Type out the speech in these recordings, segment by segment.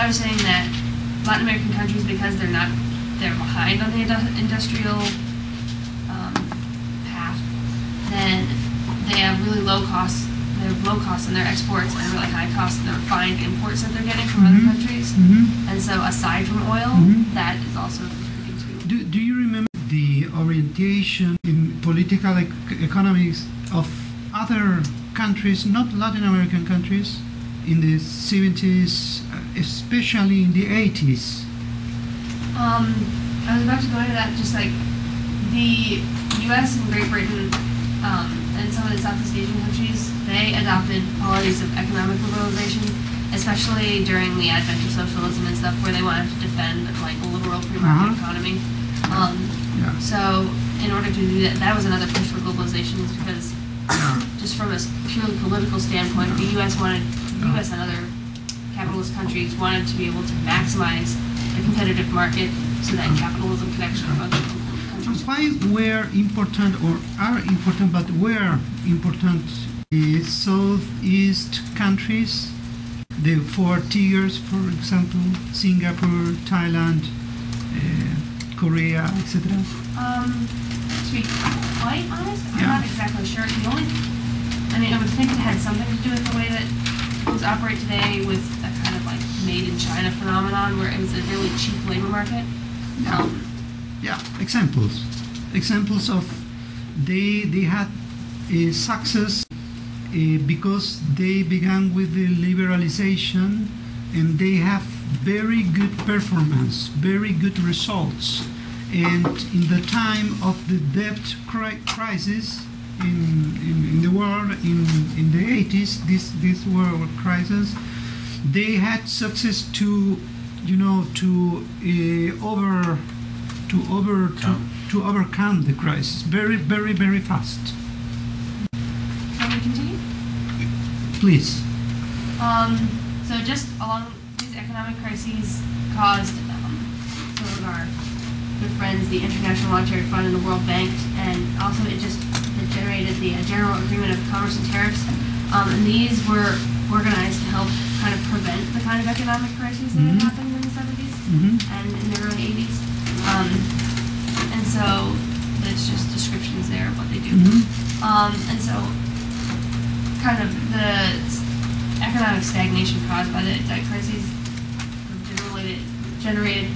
was saying that Latin American countries, because they're behind on the industrial path, then they have really low costs. They have low costs in their exports and really high costs in the refined imports that they're getting from other countries. And so, aside from oil, that is also contributing to. Do you remember the orientation in political economics of other countries, not Latin American countries, in the 70s, especially in the 80s? I was about to go into that. Just like the U.S. and Great Britain and some of the Southeast Asian countries, they adopted policies of economic liberalization, especially during the advent of socialism and stuff, where they wanted to defend like a liberal free market economy. So in order to do that, that was another push for globalization, is because just from a purely political standpoint, the U.S. and other capitalist countries wanted to be able to maximize the competitive market so that capitalism could actually function in countries. Why were important, or are important, but were important the Southeast countries, the four tiers, for example, Singapore, Thailand, Korea, etc.? To be quite honest, I'm not exactly sure. I would think it had something to do with the way that things operate today, with a kind of like made in China phenomenon, where it was a really cheap labor market. Examples of they had a success because they began with the liberalization, and they have very good performance, very good results. And in the time of the debt crisis in the world, in the 80s, this world crisis, they had success to overcome the crisis very, very, very fast. Can we continue? Please. So just along these economic crises caused some of our good friends, the International Monetary Fund and the World Bank, and also it generated the General Agreement of Commerce and Tariffs, and these were organized to help kind of prevent the kind of economic crises that had happened in the 70s and in the early 80s. And so there's just descriptions there of what they do. And so kind of the economic stagnation caused by the debt crises generated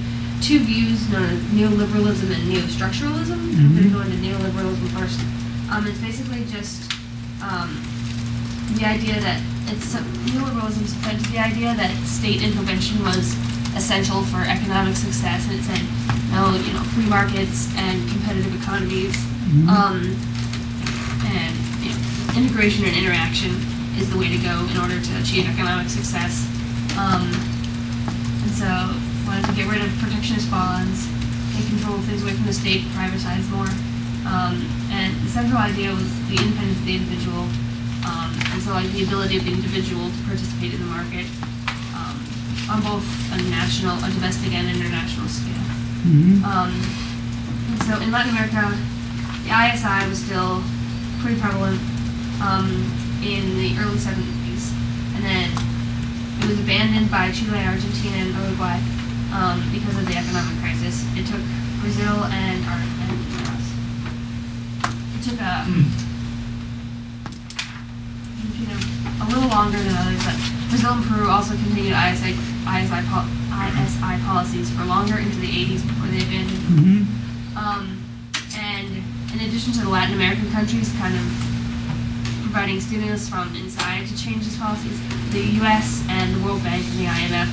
two views known as neoliberalism and neostructuralism. I'm going to go into neoliberalism first. It's basically just the idea that neoliberalism defends the idea that state intervention was essential for economic success, and it said, no, free markets and competitive economies, and integration and interaction is the way to go in order to achieve economic success. And so wanted to get rid of protectionist bonds, take control of things away from the state, privatize more. And the central idea was the independence of the individual, and so like the ability of the individual to participate in the market on both a domestic and international scale. And so in Latin America, the ISI was still pretty prevalent in the early 70s, and then it was abandoned by Chile, Argentina, and Uruguay because of the economic crisis. It took Brazil and it took a little longer than others, but Brazil and Peru also continued ISI policies for longer into the 80s before they abandoned them. And in addition to the Latin American countries kind of providing stimulus from inside to change these policies, the U.S. and the World Bank and the IMF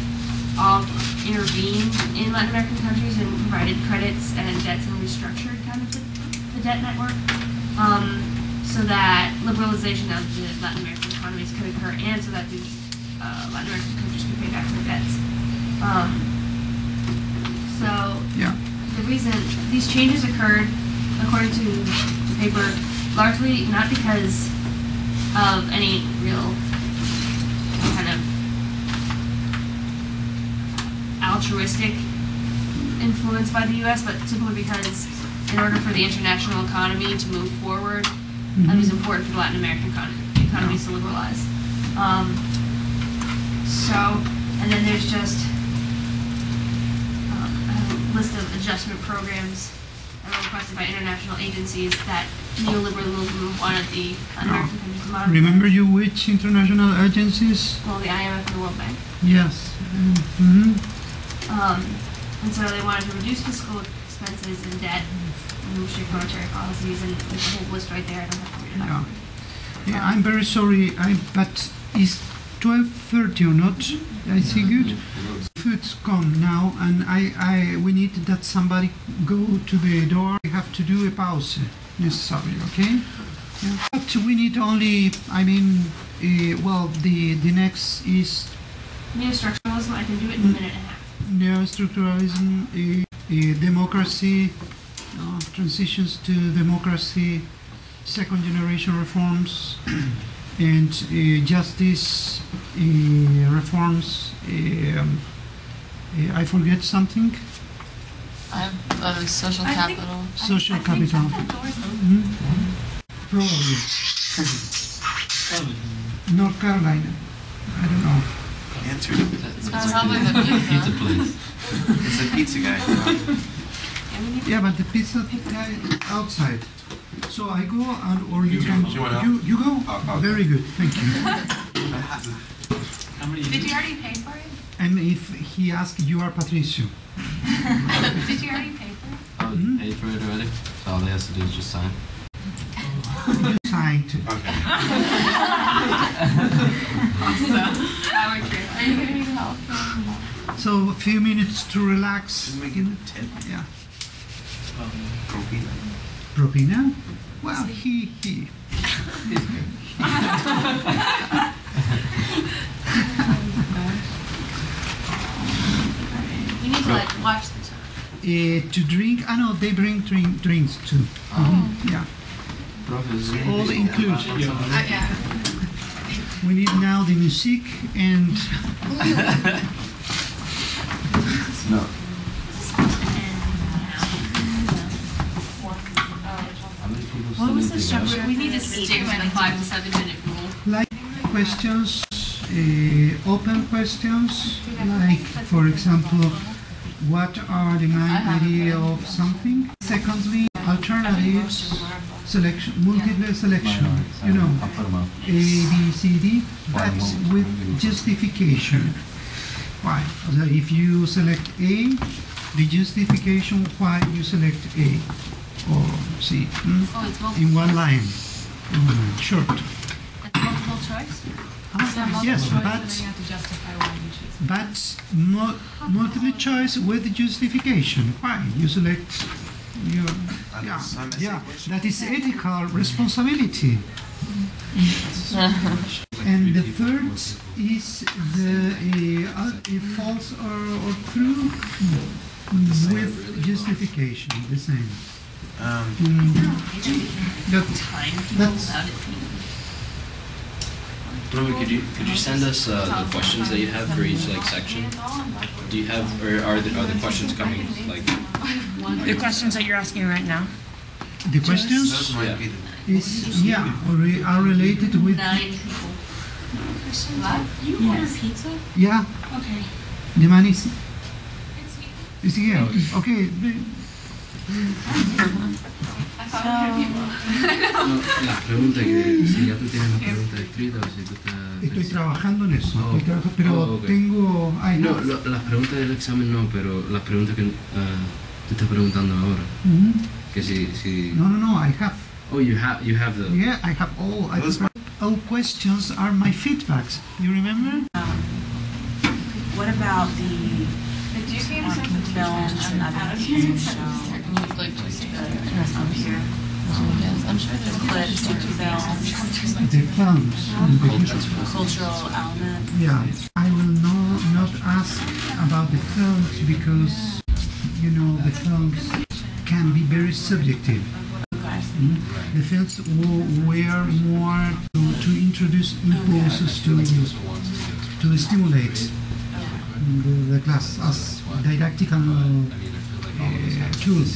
all intervened in Latin American countries and provided credits and debts and restructured kind of the debt network, so that liberalization of the Latin American economies could occur, and so that the Latin American countries could pay back their debts. The reason these changes occurred, according to the paper, largely not because of any real kind of altruistic influence by the U.S., but simply because in order for the international economy to move forward, it was important for the Latin American economies to liberalize. And then there's just list of adjustment programs that were requested by international agencies that neoliberalism wanted the American countries to modernize. Remember you which international agencies? Well, the IMF and the World Bank. Yes. Mm-hmm. And so they wanted to reduce fiscal expenses and debt, and shape monetary policies, and there's a whole list right there. I don't have to read it out. Yeah, I'm very sorry, but it's 12:30 or not? I see good. Food's come now, and we need that somebody go to the door. We have to do a pause necessarily, okay? Yeah. But we need only, the next is Neo-structuralism, I can do it in a minute and a half. neo-structuralism, democracy, transitions to democracy, second generation reforms, and justice reforms. I forget something. Social capital. Social capital. Probably. North Carolina. I don't know. Answer. It's probably the Pizza pizza. place. It's a pizza guy. Yeah, but the pizza guy outside. So I go, or you can. You wanna help? You go. I'll Very good. Thank you. How many? Did you already pay for it? And if he asks, you are Patricio. Did you already pay for it? Oh, you paid for it already? So all they have to do is just sign. You signed. Okay. Now we're curious. Are you going to need help? So a few minutes to relax. Just make it 10. Yeah. Propina. Propina? Well, he. We need to watch the time. To drink, no, they bring drinks too. Yeah. All included. Yeah. We need now the music and No. What was the structure? We need to stick with the 5 to 7 minute rule. like questions, open questions, like for example, what are the main idea of something? Secondly, alternatives, selection, multiple selection, I'll put them up. A, B, C, D, but with justification. Why? So if you select A, the justification why you select A or C Oh, it's multiple. in one line, short. It's multiple choice? Yes, but multiple choice with justification. Why you select your that is ethical responsibility. And the third is the false or true with justification. The same. That's Romy, could you send us the questions that you have for each section? Do you have, or are the questions coming The questions that you're asking right now? the questions Those might be the is are related with 9 people. You order pizza? yeah. Okay. The man is here. Okay. La pregunta que si ya tú tienes la pregunta escrita o si tú Estoy estás... trabajando en eso. Oh. Pero Oh, ok. tengo. No, las preguntas del examen no, pero las preguntas que tú estás preguntando ahora. Mhm. Que si... No. I have. Oh, you have the... Yeah, I have all. All questions are my feedbacks. You remember? What about the films and other things shown up here? Yes, I'm sure there's Clips and films, The films. cultural element. Yeah, I will not ask about the films because the films can be very subjective. The films were more to introduce impulses to stimulate the class as didactical tools.